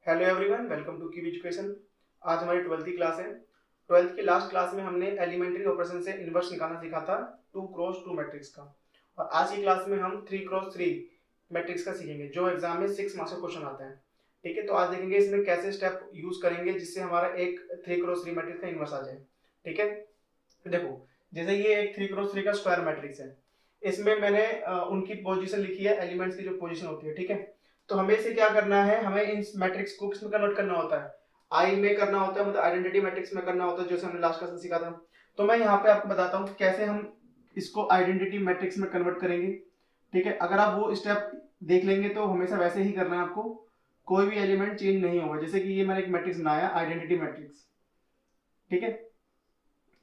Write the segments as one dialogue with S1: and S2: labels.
S1: Hello everyone, welcome two cube education. आज हमारी 12th की क्लास है। 12th की लास्ट क्लास में हमने एलिमेंट्री ऑपरेशन से इन्वर्स निकालना सीखा था 2x2 मैट्रिक्स का। और आज की क्लास में हम 3x3 मैट्रिक्स का सीखेंगे जो एग्जाम में 6 मार्क्स का क्वेश्चन आता है। ठीक है, तो आज देखेंगे इसमें कैसे स्टेप यूज करेंगे जिससे हमारा एक 3x3 मैट्रिक्स का इन्वर्स आ जाए। ठीक है, देखो जैसे ये एक 3x3 का स्क्वायर मैट्रिक्स है, इसमें मैंने उनकी पोजीशन लिखी है, एलिमेंट्स की जो पोजीशन होती है। ठीक है, तो हमें इसे क्या करना है, हमें इन मैट्रिक्स को किसमें कन्वर्ट करना होता है, आई में करना होता है, मतलब आइडेंटिटी मैट्रिक्स में करना होता है, जैसे हमने लास्ट क्लास में सीखा था। तो मैं यहाँ पे आपको बताता हूँ कैसे हम इसको आइडेंटिटी मैट्रिक्स में कन्वर्ट करेंगे। ठीक है, अगर आप वो स्टेप देख लेंगे तो हमेशा वैसे ही करना है आपको, कोई भी एलिमेंट चेंज नहीं होगा। जैसे कि ये मैंने एक मैट्रिक्स बनाया, आइडेंटिटी मैट्रिक्स। ठीक है,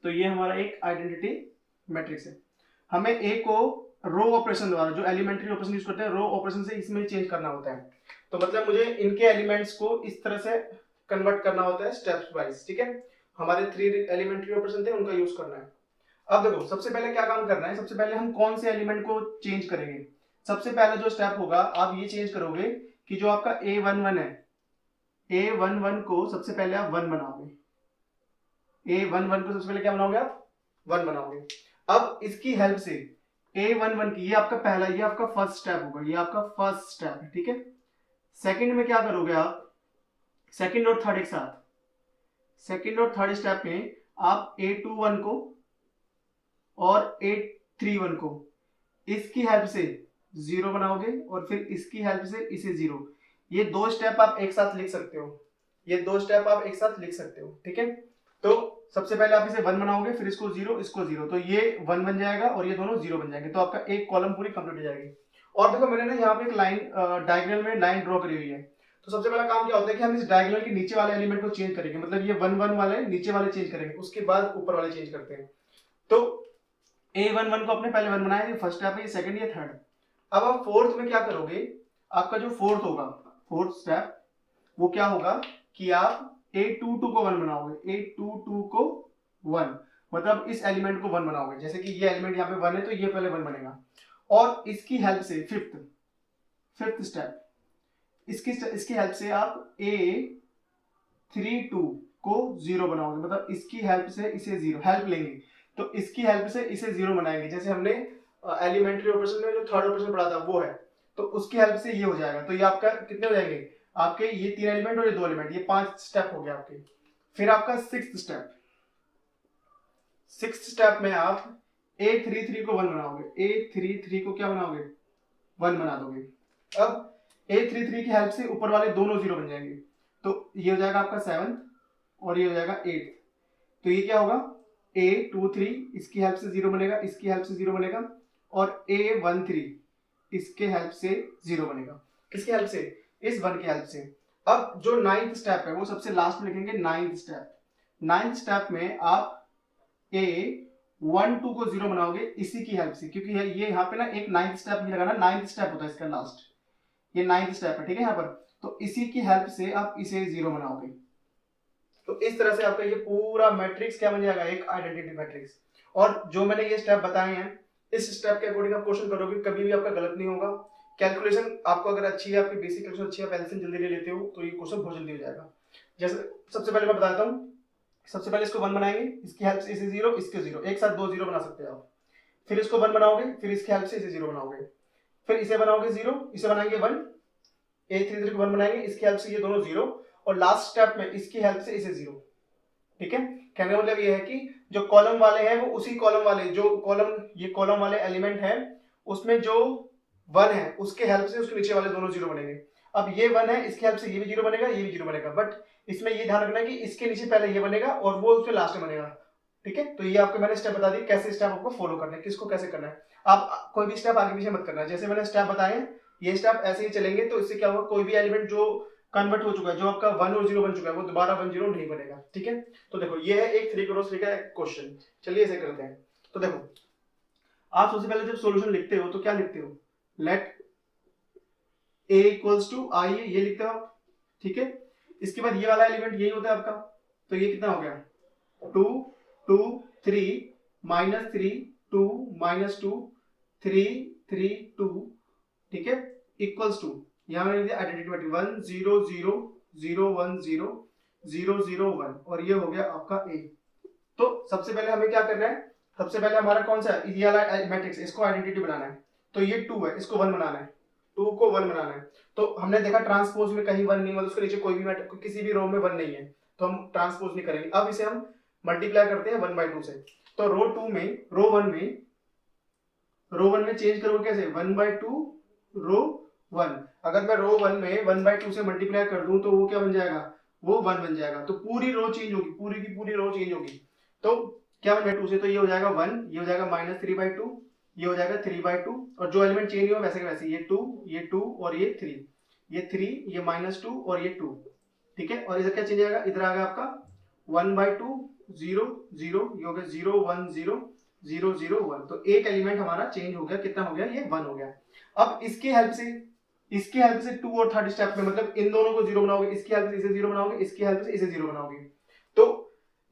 S1: तो ये हमारा एक आइडेंटिटी मैट्रिक्स है। हमें ए को रो ऑपरेशन द्वारा, जो एलिमेंट्री ऑपरेशन यूज करते हैं, रो ऑपरेशन से इसमें चेंज करना होता है। तो मतलब मुझे इनके एलिमेंट्स को इस तरह से कन्वर्ट करना होता है स्टेप्स वाइज। ठीक है, हमारे 3 एलिमेंट्री ऑपरेशन थे, उनका यूज करना है। अब देखो सबसे पहले क्या काम करना है, सबसे पहले हम कौन से एलिमेंट को चेंज करेंगे। सबसे पहला जो स्टेप होगा, आप ये चेंज करोगे कि जो आपका A11 है, A11 को सबसे पहले आप 1 बनाओगे। A11 को सबसे पहले क्या बनाओगे आप, 1 बनाओगे। अब इसकी हेल्प से A11 की, ये आपका पहला, ये आपका फर्स्ट स्टेप होगा, ये आपका फर्स्ट स्टेप है। ठीक है, सेकंड में क्या करोगे आप, सेकंड और थर्ड एक साथ, सेकंड और थर्ड स्टेप में आप A21 को और A31 को इसकी हेल्प से 0 बनाओगे और फिर इसकी हेल्प से इसे 0। ये दो स्टेप आप एक साथ लिख सकते हो, ये दो स्टेप आप एक साथ लिख सकते हो। ठीक है, तो सबसे पहले आप इसे 1 बनाओगे, फिर इसको 0, इसको 0, तो ये 1 बन जाएगा और ये दोनों 0 बन जाएंगे। तो आपका एक कॉलम पूरी कंप्लीट हो जाएगी। और देखो मैंने ना यहाँ पे एक लाइन, डायगोनल में लाइन ड्रॉ करी हुई है। तो सबसे पहला काम क्या होता है कि हम इस डायगोनल के नीचे वाले एलिमेंट को चेंज करेंगे, मतलब ये 1 1 वाले नीचे वाले चेंज करेंगे, उसके बाद ऊपर वाले चेंज करते हैं। तो A11 को आपने पहले 1 बनाया, ये फर्स्ट स्टेप है, ये सेकंड, ये थर्ड। अब आप फोर्थ में क्या करोगे, आपका जो फोर्थ होगा, फोर्थ स्टेप, वो क्या होगा कि आप A22 को 1 बनाओगे, A22 को 1, मतलब इस एलिमेंट को 1 बनाओगे। जैसे कि ये एलिमेंट यहाँ पे 1 है तो ये पहले 1 बनेगा, और इसकी हेल्प से फिफ्थ स्टेप, इसकी हेल्प से आप A32 को 0 बनाओगे, मतलब इसकी हेल्प से इसे 0 हेल्प लेंगे, तो इसकी हेल्प से इसे 0 बनाएंगे। जैसे हमने एलिमेंट्री ऑपरेशन में जो थर्ड ऑपरेशन पढ़ा था वो है, तो उसकी हेल्प से ये हो जाएगा। तो ये आपका कितने हो जाएंगे, आपके ये 3 एलिमेंट और ये 2 एलिमेंट, ये 5 स्टेप हो गए आपके। फिर आपका सिक्स्थ स्टेप में आप A33 को 1 बनाओगे, A33 को क्या बनाओगे, 1 बना दोगे। अब A33 की हेल्प से ऊपर वाले दोनों 0 बन जाएंगे, तो ये हो जाएगा आपका 7 और ये हो जाएगा 8। तो ये क्या होगा, A23 इसकी हेल्प से 0 बनेगा, इसकी हेल्प से 0 बनेगा, और A13 इसके हेल्प से 0 बनेगा। किसके हेल्प से, इस 1 की हेल्प से। अब जो 9th स्टेप है वो सबसे लास्ट में लिखेंगे, 9th स्टेप में आप A12 को 0 बनाओगे इसी की हेल्प से, क्योंकि ये यहाँ पे ना एक 9th स्टेप नहीं लगाना, 9th स्टेप होता है इसका लास्ट, ये 9th स्टेप है। ठीक है, यहाँ पर तो इसी की हेल्प से आप इसे 0 बनाओगे। तो इस तरह से आपका ये पूरा मैट्रिक्स क्या बन जाएगा, एक आइडेंटिटी मैट्रिक्स। और जो मैंने ये स्टेप बताए हैं, इस स्टेप के अकॉर्डिंग आप क्वेश्चन करोगे, कभी भी आपका गलत नहीं होगा। कैलकुलेशन आपको अगर अच्छी है, आपकी बेसिक कैलकुलेशन अच्छी है, पहले से जल्दी ले लेते हो, तो ये क्वेश्चन बहुत जल्दी हो जाएगा। जैसे सबसे पहले मैं बताता हूँ, सबसे पहले इसको 1 बनाएंगे, इसकी हेल्प से इसे 0, इसके 0, एक साथ 2 0 बना सकते हैं आप। फिर इसको 1 बनाओगे, फिर इसकी हेल्प से इसे 0 बनाओगे, फिर इसे बनाओगे 0, इसे बनाएंगे 1, A33 को 1 बनाएंगे, इसकी हेल्प से ये दोनों 0, और लास्ट स्टेप में इसकी हेल्प से इसे 0। ठीक है, कहने का मतलब ये है कि जो कॉलम वाले हैं वो उसी कॉलम वाले, जो कॉलम, ये कॉलम वाले एलिमेंट है, उसमें जो 1 है उसके हेल्प से उसके नीचे वाले दोनों 0 बनेंगे। अब ये 1 है, इसकी हेल्प से ये भी 0 बनेगा, ये भी 0 बनेगा, बट इसमें ये ध्यान रखना है कि इसके नीचे पहले ये बनेगा और वो उसके लास्ट में बनेगा। ठीक है, तो ये आपको मैंने स्टेप बता दी, कैसे स्टेप आपको फॉलो करना है, किसको कैसे करना है। आप कोई भी स्टेप आगे पीछे मत करना, जैसे मैंने स्टेप बताए ये स्टेप ऐसे ही चलेंगे, तो इससे क्या होगा, कोई भी एलिमेंट जो कन्वर्ट हो चुका है, जो आपका 1 और 0 बन चुका है, वो दोबारा 1 0 नहीं बनेगा। ठीक है, तो देखो ये है एक 3x3 का क्वेश्चन। चलिए इसे करते हैं। तो देखो आप सबसे पहले जब सॉल्यूशन लिखते हो तो क्या लिखते हो, let A equals to I, ये लिखते हो आप। ठीक है, इसके बाद ये वाला एलिमेंट यही होता है आपका, तो ये कितना हो गया, 2 2 3 -3 2 -2 3 3 2। ठीक है, इक्वल्स टू, यहां मैंने दिया आइडेंटिटी मैट्रिक्स 1 0 0 0100001 और ये हो गया आपका ए। तो सबसे पहले हमें क्या करना है, सबसे पहले हमारा कौन सा ये वाला मैट्रिक्स, इसको आइडेंटिटी बनाना है। तो ये 2 है, इसको 1 बनाना है, 2 को 1 बनाना है। तो हमने देखा ट्रांसपोज में कहीं 1 नहीं, मतलब उसके नीचे कोई भी किसी भी रो में 1 नहीं है, तो हम ट्रांसपोज नहीं करेंगे। अब इसे हम मल्टीप्लाई करते हैं 1/2 से। तो रो 1 में चेंज करोगे कैसे, 1/2 रो 1। अगर मैं रो 1 में 1/2 से मल्टीप्लाई कर दूं तो वो क्या बन जाएगा, वो 1 बन जाएगा। तो पूरी रो चेंज होगी, पूरी की पूरी रो चेंज होगी। तो क्या बन जाएगा 2 से, तो ये हो जाएगा 1, ये हो जाएगा -3/2, ये हो जाएगा 3/2 और जो एलिमेंट चेंज हुआ वैसे के वैसे, ये 2 और ये 3, ये -2 और ये 2, ठीक है। और इधर क्या चेंज आएगा, इधर आ गया आपका 1/2 0 0, ये हो गया 0 1 0 0 0 1। तो एक एलिमेंट हमारा चेंज हो गया, कितना हो गया, ये 1 हो गया। अब इसकी हेल्प से 2 और थर्ड स्टेप में, मतलब इन दोनों को 0 बनाओगे, इसकी हेल्प से इसे 0 बनाओगे, इसकी हेल्प से इसे 0 बनाओगे। तो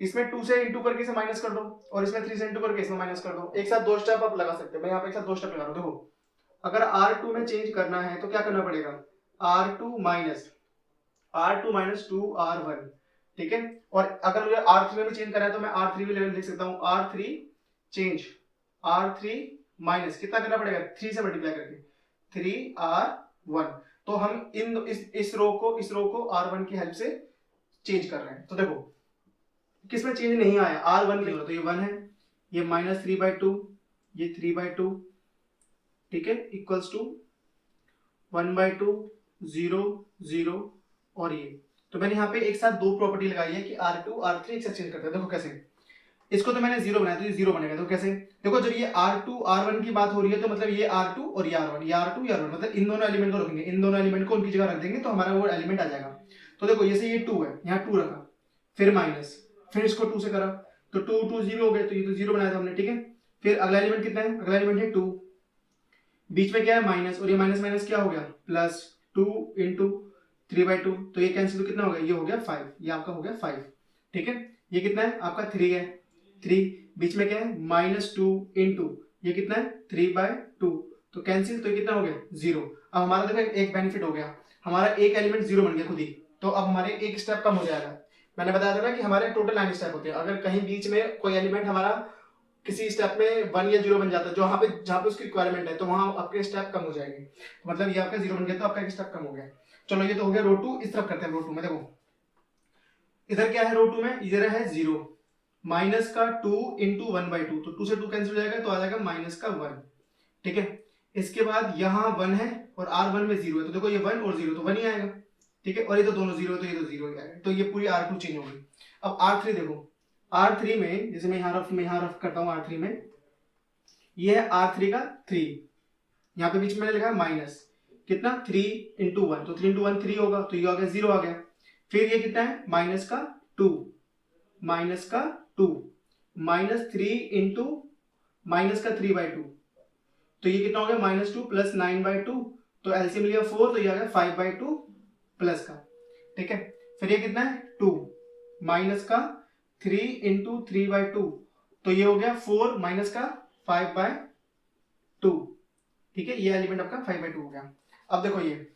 S1: इसमें 2 से इंटू करके इसे माइनस कर दो और इसमें 3 से इंटू करके इसमें माइनस कर दो। एक साथ 2 स्टेप आप लगा सकते हो, मैं यहाँ पे एक साथ 2 स्टेप लगा रहा हूँ। देखो अगर R2 में चेंज करना है तो क्या करना पड़ेगा, R2 माइनस 2R1, ठीक है। और अगर मुझे R3 में भी चेंज करना है तो मैं R3 भी लेवल लिख सकता हूँ, R3 माइनस कितना करना पड़ेगा, 3 से मल्टीप्लाई करके 3R1। तो हम इस रो को R1 की हेल्प से चेंज कर रहे हैं। तो देखो किसमें चेंज नहीं आया, R1 में, तो ये 1 है, ये -3/2, ये 3/2, ठीक है, इक्वल्स टू 1/2 0 0 और ये। तो मैंने यहाँ पे एक साथ 2 प्रॉपर्टी लगाई है कि R2 R3 एक साथ चेंज करते हैं। देखो कैसे, इसको तो मैंने 0 बनाया तो ये 0 बनेगा। तो कैसे, देखो जब ये R2 R1 की बात हो रही है तो मतलब ये R2 और ये R1, ये R2 ये R1, मतलब इन दोनों एलिमेंट को रखेंगे, इन दोनों एलिमेंट को उनकी जगह रख देंगे तो हमारा वो एलिमेंट आ जाएगा। तो देखो जैसे ये 2 है, यहाँ 2 रखा, फिर माइनस, फिर इसको 2 से करा तो 2 2 0 हो गए, तो ये तो 0 बनाया था हमने, ठीक है। फिर अगला एलिमेंट कितना है, अगला एलिमेंट है 2, बीच में क्या है माइनस, और ये माइनस माइनस क्या हो गया प्लस, 2 इंटू 3/2, तो ये कैंसिल, तो कितना हो गया, ये हो गया 5, ये आपका हो गया 5, ठीक है। ये कितना है आपका 3 है, 3 बीच में क्या है -2 इंटू ये कितना है 3/2, तो कैंसिल, तो ये कितना हो गया 0। अब हमारा देखो एक बेनिफिट हो गया, हमारा एक एलिमेंट 0 बन गया खुद ही, तो अब हमारे एक स्टेप कम हो जाएगा। मैंने बताया था ना कि हमारे टोटल 9 स्टेप होते हैं, अगर कहीं बीच में कोई एलिमेंट हमारा किसी स्टेप में 1 या 0 बन जाता है, जहां पे उसकी रिक्वायरमेंट है, तो वहां आपके स्टेप कम हो जाएंगे। मतलब ये आपका 0 बन गया तो आपका एक स्टेप कम हो गया। चलो ये तो हो गया रो 2। इस तरफ करते हैं रो 2 में। देखो इधर क्या है रो 2 में, इधर है 0, माइनस का 2 इंटू 1/2, तो 2 से 2 कैंसिल हो जाएगा तो आ जाएगा माइनस का 1, ठीक है। इसके बाद यहाँ 1 है और R1 में 0 है, तो देखो ये 1 और 0 तो 1 ही आएगा, ठीक है। और ये तो दोनों 0 है तो ये तो 0 ही आएगा, तो ये पूरी R2 चेंज होगी। अब R3 देखो, R3 में जैसे मैं यहाँ रफ करता हूँ, R3 में ये है R3 का 3, यहाँ पे बीच में मैंने लिखा है माइनस कितना 3 इंटू 1, तो 3 इंटू 1 3 होगा, तो ये आ गया 0 आ गया। फिर ये कितना है माइनस का 2 माइनस 3 इंटू माइनस का 3/2, तो ये कितना हो गया -2 प्लस 9/2, तो एलसीएम लिया 4, तो ये आ गया 5/2 प्लस का, ठीक है। फिर ये कितना है 2 माइनस का 3 इंटू 3/2, तो ये हो गया 4 माइनस का 5/2, ठीक है। ये एलिमेंट आपका 5/2 हो गया। अब देखो ये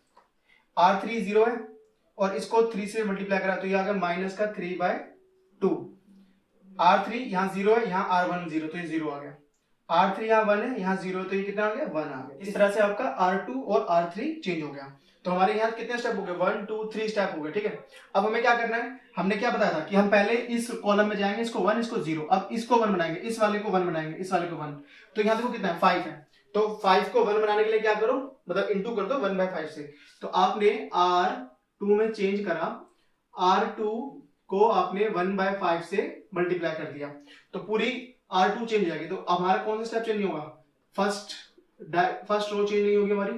S1: R3 0 है और इसको 3 से मल्टीप्लाई करा तो ये आ गया माइनस का 3/2। R3 यहाँ 0 है, यहाँ R1 0, तो ये 0 आ गया। R3 यहाँ 1 है, यहाँ 0 है, तो ये कितना आ गया 1 आ गया। इस तरह से आपका R2 और R3 चेंज हो गया। तो हमारे यहाँ कितने स्टेप हो गए, 1 2 3 स्टेप हो गए, ठीक है। अब हमें क्या करना है, हमने क्या बताया था कि हम पहले इस कॉलम में जाएंगे, इसको 1 इसको 0, अब इसको 1 बनाएंगे, इस वाले को 1 बनाएंगे, इस वाले को 1, तो यहाँ देखो कितना है 5 है, तो 5 को 1 बनाने के लिए क्या करो, मतलब इंटू कर दो 1/5 से। तो आपने R2 में चेंज करा, R2 को आपने 1/5 से मल्टीप्लाई कर दिया, तो पूरी R2 चेंज हो जाएगी। तो हमारा कौन सा स्टेप चेंज नहीं होगा, फर्स्ट रो चेंज नहीं होगी हमारी,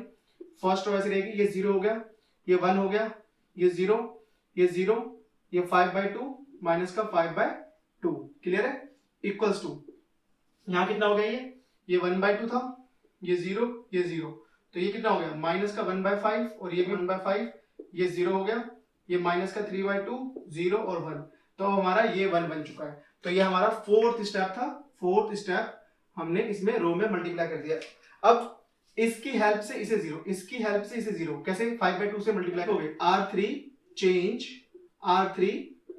S1: फर्स्ट रो ऐसे रहेगी, ये 0 हो गया, ये 1 हो गया, ये 0, ये 0, ये 5/2 माइनस का 5/2, क्लियर है, इक्वल्स टू यहाँ कितना हो गया, ये 1/2 था, ये 0, ये 0, तो ये कितना हो गया माइनस का 1/5 और ये भी 1/5, ये 0 हो गया, ये माइनस का 3/2 0 और 1, तो हमारा ये 1 बन चुका है। तो ये हमारा फोर्थ स्टेप था, फोर्थ स्टेप हमने इसमें रो में मल्टीप्लाई कर दिया। अब इसकी हेल्प से इसे 0, इसकी हेल्प से इसे 0, कैसे 5/2 से मल्टीप्लाई हो गए, R3 चेंज R3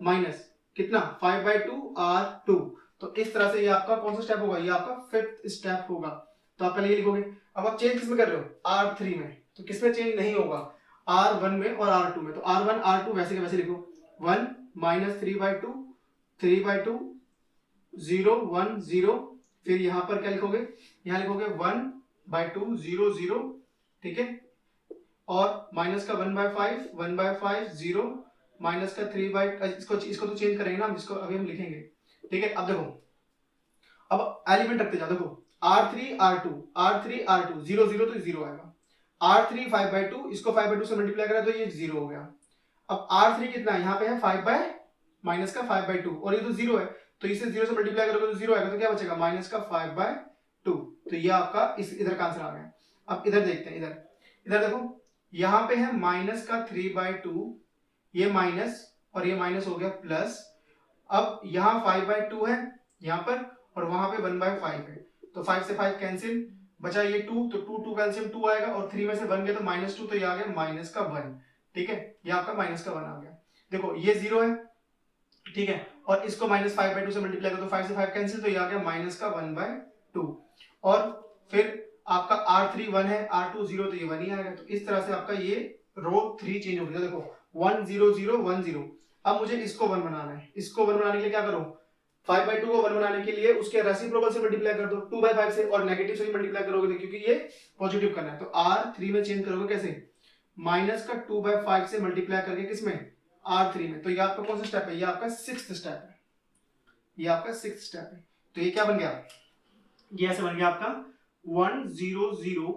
S1: माइनस कितना 5/2 R2। तो इस तरह से ये आपका कौन सा स्टेप होगा, ये आपका फिफ्थ स्टेप होगा। तो आप पहले ये लिखोगे। अब आप चेंज किसमें कर रहे हो, R3 में, तो किसमें चेंज नहीं होगा, R1 में और R2 में। तो R1 R2 वैसे के वैसे लिखो, 1 माइनस 3/2 3/2 0 1 0। फिर यहां पर क्या लिखोगे, यहां लिखोगे 1/2 0 0, ठीक है। और माइनस का 1/5 1/5 0, माइनस का 3/, इसको तो चेंज करेंगे ना हम, इसको अभी हम लिखेंगे, ठीक है। अब देखो, अब एलिमेंट रखते जाओ। देखो R3 R2 R3 R2 0 0 तो 0 आएगा। R3 5/2, इसको 5/2 से मल्टीप्लाई करा तो ये 0 हो गया। अब R3 कितना है, यहाँ पे है 5 माइनस का 5/2 और ये तो 0 है, तो इसे 0 से मल्टीप्लाई करोगे तो 0 आएगा। तो क्या बचेगा, माइनस का 5/2। तो ये आपका इधर का आंसर आ गया। अब इधर देखते हैं, इधर देखो, यहाँ पे है माइनस का 3/2, ये माइनस और ये माइनस हो गया प्लस। अब यहाँ 5/2 है यहाँ पर और वहां पे 1/5 है, तो 5 से 5 कैंसिल, बचा ये 2, तो 2 2 कैल्सियम 2 आएगा और 3 में से 1 गया तो -2, तो ये आ गया माइनस का 1, ठीक है। ये आपका माइनस का 1 आ गया। देखो ये 0 है, ठीक है, और इसको माइनस 5/2 से मल्टीप्लाई करो तो 5 से 5 कैंसिल, तो ये आ गया माइनस का 1/2। और फिर आपका R3 1 है, R2 0, तो ये 1 ही आएगा। तो इस तरह से आपका ये रो 3 चेंज हो गया। देखो 1 0 0 1 0। अब मुझे इसको 1 बनाना है। इसको 1 बनाने के लिए क्या करो, 5/2 को 1 बनाने के लिए उसके रेसिप्रोकल से मल्टीप्लाई कर दो 2/5 से, और नेगेटिव से भी मल्टीप्लाई करोगे क्योंकि ये पॉजिटिव करना है। तो R3 में चेंज करोगे कैसे, माइनस का 2/5 से मल्टीप्लाई करके किसमें, R3 में। तो ये आपका कौन सा स्टेप है, ये आपका 6th स्टेप है, ये आपका 6th स्टेप है। तो ये क्या बन गया, ये ऐसे बन गया आपका 1 0 0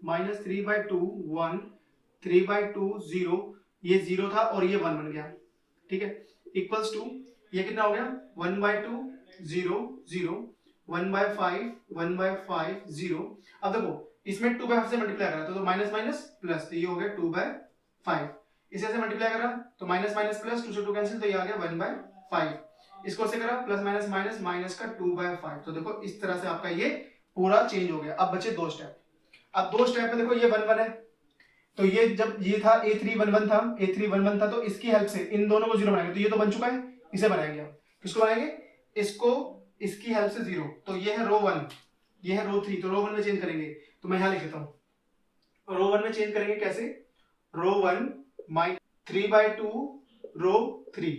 S1: माइनस 3/2 1 3/2 0, ये 0 था और ये 1 बन गया, ठीक है, इक्वल्स टू ये कितना हो गया 1/2 0 0 1/5 1/5 0। अब देखो इसमें 2/5 से मल्टीप्लाई करा तो माइनस माइनस प्लस, तो ये हो गया 2/5। इसे से मल्टीप्लाई करा तो माइनस माइनस प्लस, 2 से 2 कैंसिल, तो ये आ गया 1/5। इसको से करा प्लस माइनस माइनस माइनस का 2/5। तो देखो इस तरह से आपका ये पूरा चेंज हो गया। अब बचे 2 स्टेप। अब 2 स्टेप में देखो ये 1 1 है, तो ये जब ये था A3 1 1 था, A3 1 1 था, तो इसकी हेल्प से इन दोनों को 0 बनाएंगे। तो ये तो बन चुका है, इसे बनाएंगे हम। किसको बनाएंगे, इसको, इसकी हेल्प से 0। तो ये है रो 1, ये है रो 3, तो रो 1 में चेंज करेंगे। तो मैं यहां लिख देता हूं, रो 1 में चेंज करेंगे कैसे, रो 1 माइनस 3/2 रो 3,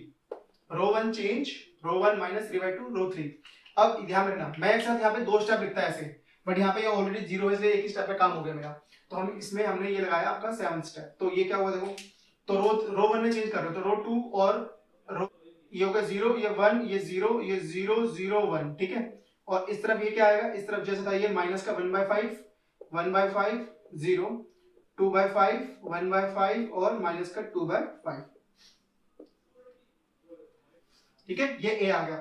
S1: रो 1 चेंज रो 1 माइनस 3/2 रो 3। अब ध्यान रखना, मैं एक साथ यहाँ पे 2 स्टेप लिखता है ऐसे, बट यहाँ पे ये ऑलरेडी 0 है, इसलिए एक ही स्टेप पे काम हो गया मेरा। तो हम इसमें हमने ये लगाया आपका 7th स्टेप। तो ये क्या हुआ देखो, तो रो 1 में चेंज कर रहे हो, तो रो 2 और रो, ये होगा 0 ये 1 ये 0 ये 0 0 1, ठीक है। और इस तरफ ये क्या आएगा, इस तरफ जैसे था ये माइनस का 1/5 1/5 0 2/5 1/5 और माइनस का 2/5, ठीक है, ये A आ गया।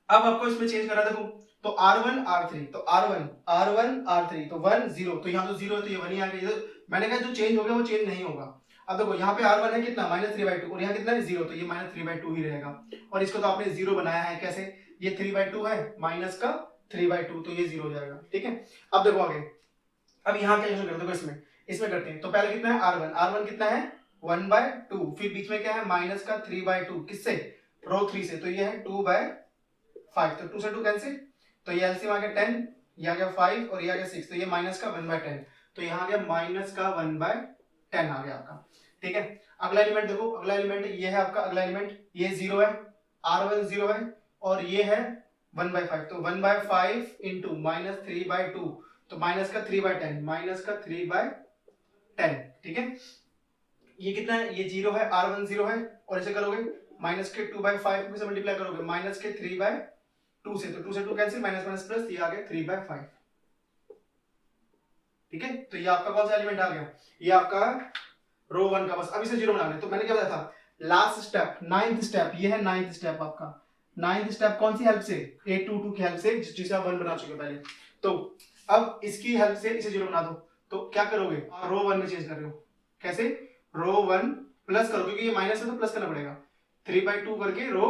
S1: अब आपको इसमें चेंज करना, देखो तो R1 R3, तो R1 R3, तो 1 0, तो यहाँ तो 0 है तो ये 1 ही आ गया। मैंने कहा जो चेंज हो गया वो चेंज नहीं होगा। अब देखो यहाँ पे R1 है कितना -3/2 और यहाँ कितना है 0, तो ये -3/2 ही रहेगा। और इसको तो आपने 0 बनाया है कैसे, ये 3/2 है माइनस का 3/2, तो ये 0 हो जाएगा, ठीक है। अब देखो आगे, अब यहाँ कैलकुलेशन करते हो, इसमें करते हैं। तो पहले कितना है R1 कितना है 1/2, फिर बीच में क्या है माइनस का 3/2, किससे, रो 3 से, तो ये है 2/5, तो 2 से 2 कैंसिल, तो ये एलसीएम आ गया 10, ये आ गया 5 और ये आ गया 6, तो ये माइनस का 1/10, तो यहाँ आ गया माइनस का 1/10 आ गया आपका, ठीक है। अगला एलिमेंट देखो, अगला एलिमेंट ये है आपका, अगला एलिमेंट ये 0 है, R1 0 है और ये है 1/5, तो 1/5 इंटू माइनस 3/2, तो माइनस का 3/10 माइनस का 3/10, ठीक है। ये कितना है, ये 0 है, R1 0 है, और ऐसे करोगे माइनस के 2/5 में से मल्टीप्लाई करोगे माइनस के 3/2 से, तो 2 से 2 कैंसिल, माइनस माइनस प्लस, ये आ गया 3/5, ठीक है। तो ये आपका कौन सा एलिमेंट आ गया, ये आपका रो 1 का। बस अब इसे 0 बनाना है। तो मैंने क्या बताया था, लास्ट स्टेप 9th स्टेप, ये है 9th स्टेप आपका। 9th स्टेप कौन सी हेल्प से, A22 की हेल्प से, जिसे आप 1 बना चुके पहले। तो अब इसकी हेल्प से इसे 0 बना दो। तो क्या करोगे, रो 1 में चेंज कर रहे हो, कैसे, रो 1 प्लस करो, क्योंकि ये माइनस है तो प्लस करना पड़ेगा, 3/2 करके रो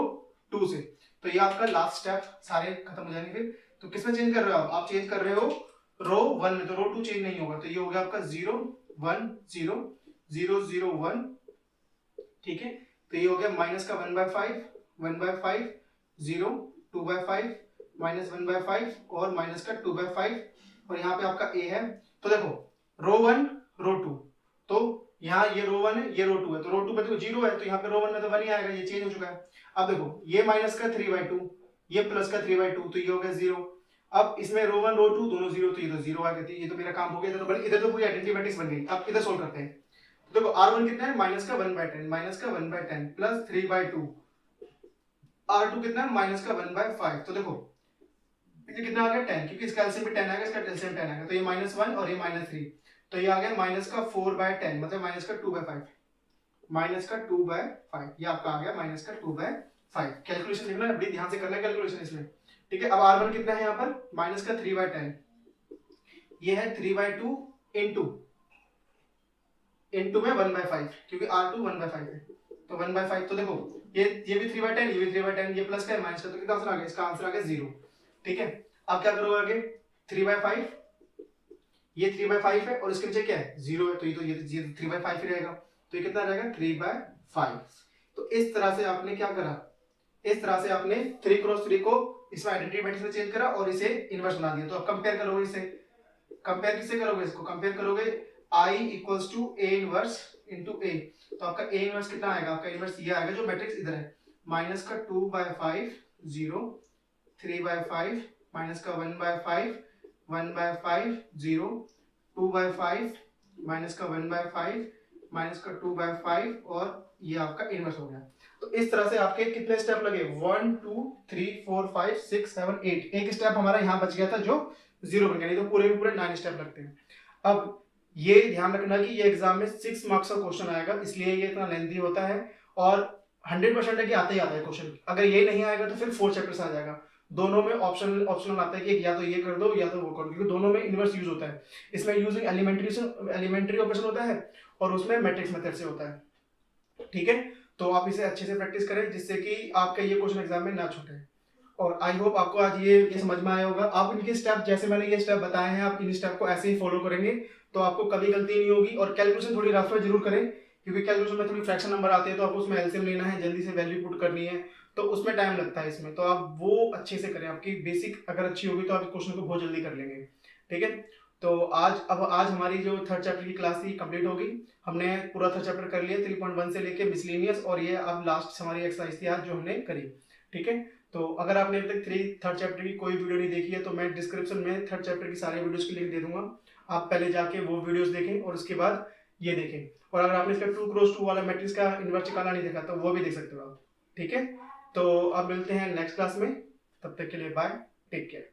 S1: 2 से। तो ये आपका लास्ट स्टेप सारे खत्म हो जाएंगे। फिर तो किसमें चेंज कर रहे हो आप चेंज कर रहे हो रो 1 में, तो रो 2 चेंज नहीं होगा, तो ये हो गया आपका 0 1 0 0 0 1, ठीक है, तो ये हो गया माइनस का 1/5, 1/5, 0, 2/5, माइनस 1/5 और माइनस का 2/5, और यहाँ पे आपका a है। तो देखो रो 1 रो 2, तो यहाँ ये रो 1 है, ये रो 2 है, तो रो 2 में तो 0 है, तो यहाँ पे रो 1 में तो 1 ही आएगा, ये चेंज हो चुका है। अब देखो ये माइनस का 3/2, ये प्लस का 3/2, तो ये हो गया 0। अब इसमें रो 1 रो 2 दोनों 0, तो ये तो 0 आ गई, ये तो मेरा काम हो गया। इधर तो पूरी आइडेंटिटी मैट्रिक्स बन गई। अब इधर सोल्व करते हैं। तो देखो R1 कितना है, माइनस का 1/10, माइनस का 1/10 प्लस 3/2, R2 कितना है, माइनस का 1/5। तो देखो ये कितना आ गया 10, क्योंकि इसका एलसीएम भी 10 आएगा, इसका एलसीएम 10 आएगा, तो ये -1 और ये -3, तो ये आ गया माइनस का 4/10, मतलब माइनस का 2/5, माइनस का 2/5, ये आपका आ गया माइनस का 2/5। कैलकुलेशन देखना बड़ी ध्यान से करना है कैलकुलेशन इसमें, ठीक है। अब R1 कितना है यहाँ पर, माइनस का 3/10, ये है 3/2 इनटू में 1/5, क्योंकि R2 1/5 है, तो 1/5। तो देखो ये भी 3/10, ये भी 3/10, ये प्लस का है माइनस का, तो कितना आंसर आ गया, इसका आंसर आ गया 0, ठीक है। अब क्या करोगे आगे, 3/5, ये 3/5 है और इसके नीचे क्या है 0 है, तो ये 3/5 ही रहेगा, तो ये कितना रहेगा 3/5। तो इस तरह से आपने क्या करा, इस तरह से आपने 3x3 को इसमें आइडेंटिटी मैट्रिक्स में चेंज करा और इसे इनवर्स बना दिया। तो अब कंपेयर करोगे, इसे कंपेयर किससे करोगे, इसको कंपेयर करोगे I equals to A inverse into A, तो आपका A इनवर्स कितना आएगा, आपका इनवर्स ये आएगा जो मैट्रिक्स इधर है, माइनस का 2/5 0, 3/5, माइनस का 1/5, 1/5 0, 2/5, माइनस का 1/5, माइनस का 2/5, और ये आपका इनवर्स हो गया। तो इस तरह से आपके कितने स्टेप लगे, 1 2 3 4 5 6 7 8, एक स्टेप हमारा यहाँ बच गया था जो 0 बन गया, नहीं तो पूरे के पूरे 9 स्टेप लगते हैं। अब ये ध्यान रखना कि ये एग्जाम में 6 मार्क्स का क्वेश्चन आएगा, इसलिए ये इतना लेंथी होता है, और 100% है कि आता ही आता है क्वेश्चन। अगर ये नहीं आएगा तो फिर 4 चैप्टर्स आ जाएगा, दोनों में ऑप्शनल आता है कि या तो ये कर दो या तो वो कर दो, क्योंकि दोनों में इनवर्स यूज होता है। इसमें यूजिंग एलिमेंट्री ऑपरेशन होता है और उसमें मैट्रिक्स मेथड से होता है, ठीक है। तो आप इसे अच्छे से प्रैक्टिस करें जिससे कि आपका ये क्वेश्चन एग्जाम में ना छूटे। और आई होप आपको आज ये समझ में आया होगा। आप इनके स्टेप, जैसे मैंने ये स्टेप बताए हैं, आप इन स्टेप को ऐसे ही फॉलो करेंगे तो आपको कभी गलती नहीं होगी। और कैलकुलेशन थोड़ी रफ में जरूर करें, क्योंकि कैलकुलेशन में थोड़ी फ्रैक्शन नंबर आते हैं, तो आपको उसमें एलसीएम लेना है, जल्दी से वैल्यू पुट करनी है, तो उसमें टाइम लगता है इसमें, तो आप वो अच्छे से करें। आपकी बेसिक अगर अच्छी होगी तो आप क्वेश्चन को बहुत जल्दी कर लेंगे, ठीक है। तो आज हमारी जो थर्ड चैप्टर की क्लास थी कंप्लीट होगी। हमने पूरा थर्ड चैप्टर कर लिया 3.1 से लेके मिसलेनियस, और ये अब लास्ट हमारी एक्सरसाइज थी आज जो हमने करी, ठीक है। तो अगर आपने अभी तक थर्ड चैप्टर की कोई वीडियो नहीं देखी है तो मैं डिस्क्रिप्शन में थर्ड चैप्टर की सारी वीडियोस की लिंक दे दूंगा, आप पहले जाके वो वीडियोस देखें और उसके बाद ये देखें। और अगर आपने इसका 2x2 वाला मैट्रिक्स का इन्वर्स निकालना नहीं देखा तो वो भी देख सकते हो आप, ठीक है। तो अब मिलते हैं नेक्स्ट क्लास में, तब तक के लिए बाय, टेक केयर।